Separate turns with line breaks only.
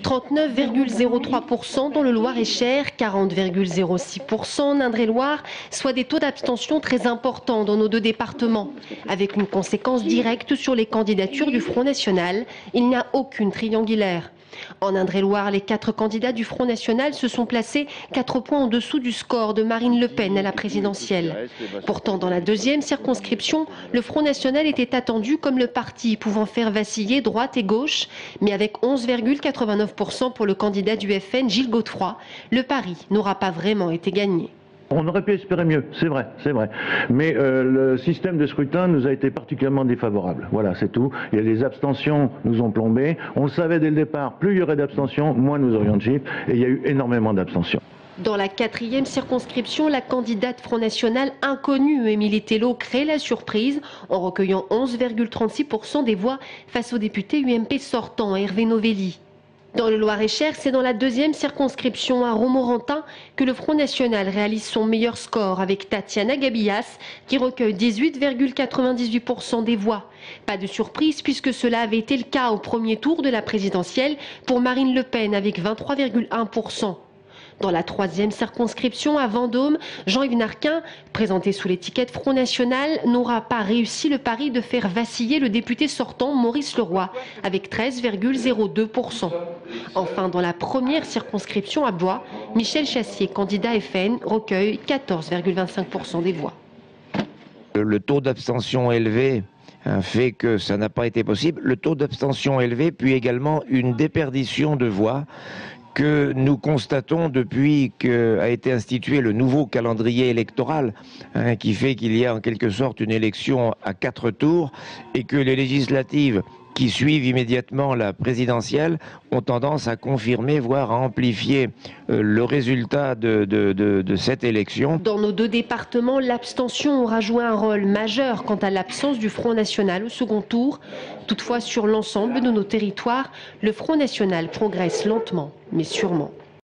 39,03% dans le Loir-et-Cher, 40,06% en Indre-et-Loire, soit des taux d'abstention très importants dans nos deux départements. Avec une conséquence directe sur les candidatures du Front National, il n'y a aucune triangulaire. En Indre-et-Loire, les 4 candidats du Front National se sont placés 4 points en dessous du score de Marine Le Pen à la présidentielle. Pourtant, dans la deuxième circonscription, le Front National était attendu comme le parti pouvant faire vaciller droite et gauche, mais avec 11,89% pour le candidat du FN, Gilles Godefroy, le pari n'aura pas vraiment été gagné.
On aurait pu espérer mieux, c'est vrai. Mais le système de scrutin nous a été particulièrement défavorable. Voilà, c'est tout. Il y a les abstentions nous ont plombé. On le savait dès le départ, plus il y aurait d'abstentions, moins nous aurions de chiffres. Et il y a eu énormément d'abstentions.
Dans la 4e circonscription, la candidate Front National inconnue, Émilie Tello, crée la surprise en recueillant 11,36% des voix face au député UMP sortant, Hervé Novelli. Dans le Loir-et-Cher, c'est dans la 2e circonscription à Romorantin que le Front National réalise son meilleur score avec Tatiana Gabillas qui recueille 18,98% des voix. Pas de surprise puisque cela avait été le cas au premier tour de la présidentielle pour Marine Le Pen avec 23,1%. Dans la 3e circonscription à Vendôme, Jean-Yves Narquin, présenté sous l'étiquette Front National, n'aura pas réussi le pari de faire vaciller le député sortant Maurice Leroy avec 13,02%. Enfin, dans la 1re circonscription à Blois, Michel Chassier, candidat FN, recueille 14,25% des voix.
Le taux d'abstention élevé fait que ça n'a pas été possible. Le taux d'abstention élevé, puis également une déperdition de voix que nous constatons depuis qu'a été institué le nouveau calendrier électoral, qui fait qu'il y a en quelque sorte une élection à 4 tours et que les législatives qui suivent immédiatement la présidentielle ont tendance à confirmer, voire à amplifier le résultat de cette élection.
Dans nos deux départements, l'abstention aura joué un rôle majeur quant à l'absence du Front National au second tour. Toutefois, sur l'ensemble de nos territoires, le Front National progresse lentement, mais sûrement.